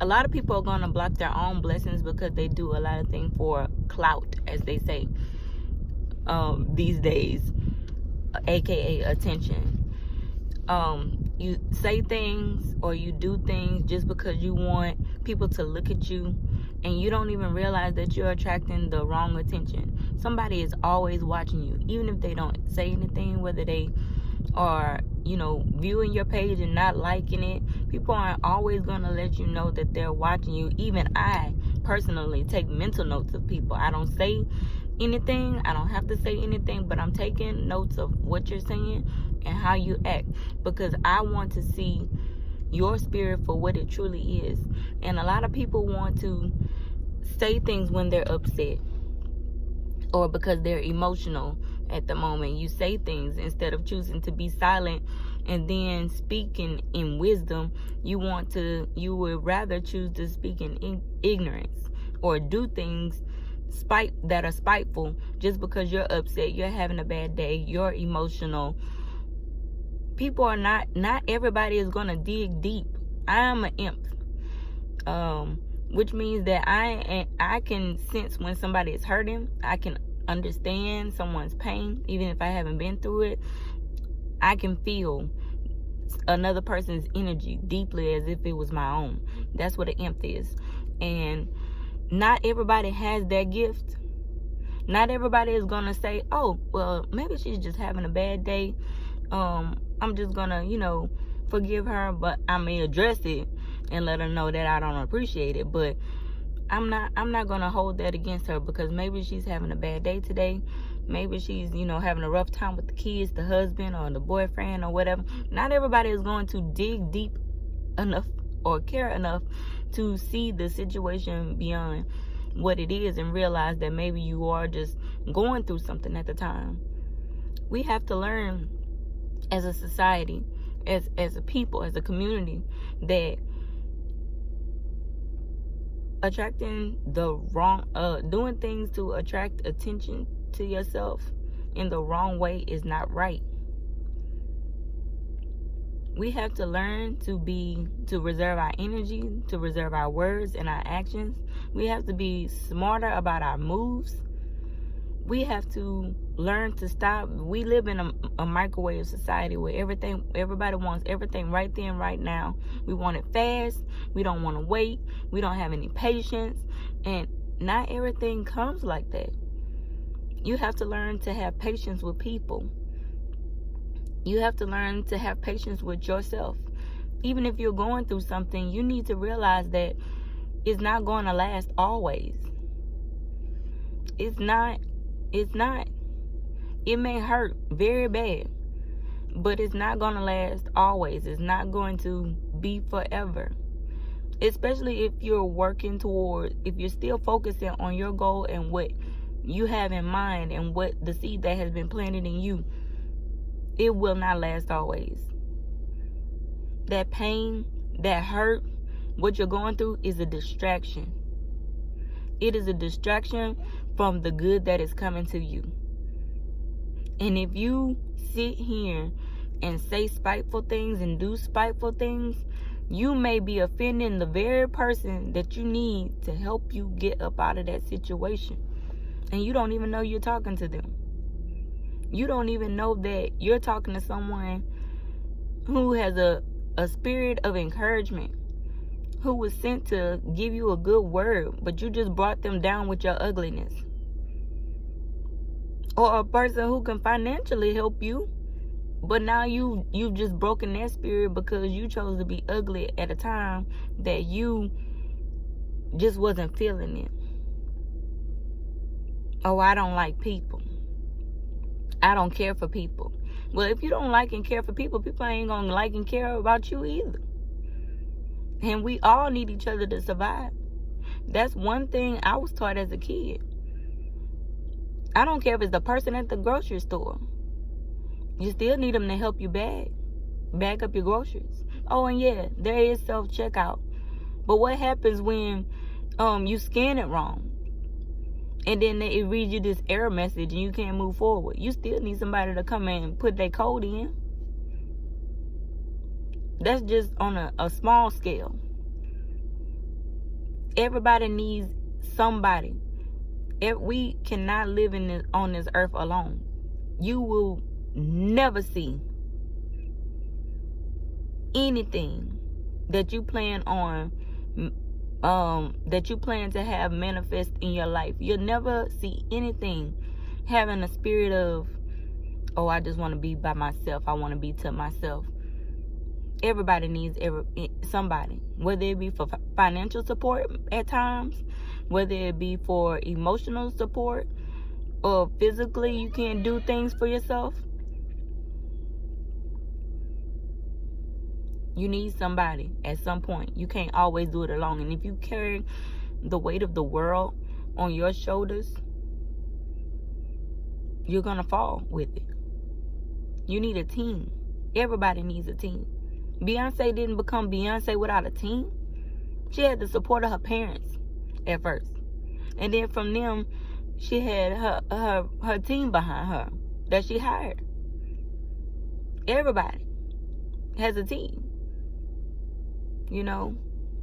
A lot of people are going to block their own blessings because they do a lot of things for clout, as they say these days, aka attention. You say things or you do things just because you want people to look at you, and you don't even realize that you're attracting the wrong attention. Somebody is always watching you, even if they don't say anything, whether they are, viewing your page and not liking it. People aren't always going to let you know that they're watching you. Even I personally take mental notes of people. I don't say anything, I don't have to say anything, but I'm taking notes of what you're saying and how you act, because I want to see your spirit for what it truly is. And a lot of people want to say things when they're upset or because they're emotional at the moment. You say things instead of choosing to be silent and then speaking in wisdom. You would rather choose to speak in ignorance or do things that are spiteful just because you're upset, you're having a bad day, you're emotional. People are not everybody is going to dig deep. I am an imp, which means that I can sense when somebody is hurting. I can understand someone's pain, even if I haven't been through it. I can feel another person's energy deeply as if it was my own. That's what an imp is. And not everybody has that gift. Not everybody is going to say, oh, well, maybe she's just having a bad day. I'm just going to, forgive her, but I may address it and let her know that I don't appreciate it. But I'm not going to hold that against her, because maybe she's having a bad day today. Maybe she's, having a rough time with the kids, the husband, or the boyfriend, or whatever. Not everybody is going to dig deep enough or care enough to see the situation beyond what it is and realize that maybe you are just going through something at the time. We have to learn as a society, as a people, as a community, that attracting the wrong, doing things to attract attention to yourself in the wrong way is not right. We have to learn to reserve our energy, to reserve our words and our actions. We have to be smarter about our moves. We have to learn to stop. We live in a microwave society where everybody wants everything right then, right now. We want it fast. We don't want to wait. We don't have any patience. And not everything comes like that. You have to learn to have patience with people. You have to learn to have patience with yourself. Even if you're going through something, you need to realize that it's not going to last always. It's not. It may hurt very bad, but it's not going to last always. It's not going to be forever. Especially if you're if you're still focusing on your goal and what you have in mind and what the seed that has been planted in you, it will not last always. That pain, that hurt, what you're going through is a distraction. It is a distraction from the good that is coming to you. And if you sit here and say spiteful things and do spiteful things, you may be offending the very person that you need to help you get up out of that situation. And you don't even know you're talking to them. You don't even know that you're talking to someone who has a spirit of encouragement, who was sent to give you a good word, but you just brought them down with your ugliness. Or a person who can financially help you, but now you've just broken their spirit because you chose to be ugly at a time that you just wasn't feeling it. Oh, I don't like people. I don't care for people. Well, if you don't like and care for people, people ain't gonna like and care about you either. And we all need each other to survive. That's one thing I was taught as a kid. I don't care if it's the person at the grocery store. You still need them to help you bag up your groceries. Oh, and yeah, there is self-checkout. But what happens when you scan it wrong? And then it reads you this error message and you can't move forward. You still need somebody to come in and put their code in. That's just on a small scale. Everybody needs somebody. We cannot live on this earth alone. You will never see anything that you plan to have manifest in your life. You'll never see anything having a spirit of, oh, I just want to be by myself. I want to be to myself. Everybody needs somebody, whether it be for financial support at times, whether it be for emotional support, or physically you can't do things for yourself. You need somebody at some point. You can't always do it alone. And if you carry the weight of the world on your shoulders, you're going to fall with it. You need a team. Everybody needs a team. Beyonce didn't become Beyonce without a team. She had the support of her parents at first. And then from them, she had her team behind her that she hired. Everybody has a team. You know,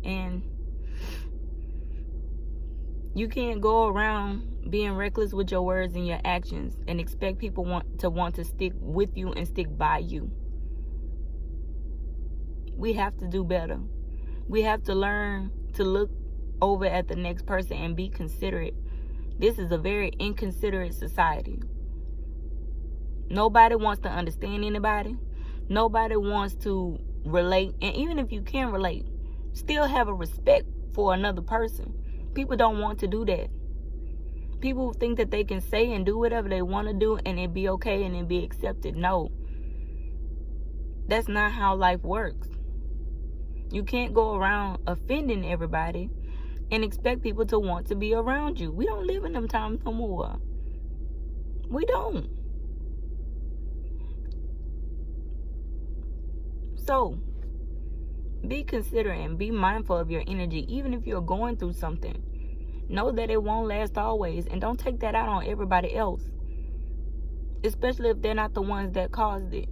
and you can't go around being reckless with your words and your actions and expect people want to stick with you and stick by you. We have to do better. We have to learn to look over at the next person and be considerate. This is a very inconsiderate society. Nobody wants to understand anybody. Nobody wants to relate. And even if you can relate, still have a respect for another person. People don't want to do that. People think that they can say and do whatever they want to do and it be okay and it be accepted. No. That's not how life works. You can't go around offending everybody and expect people to want to be around you. We don't live in them times no more. We don't. So, be considerate and be mindful of your energy. Even if you're going through something, know that it won't last always. And don't take that out on everybody else, especially if they're not the ones that caused it.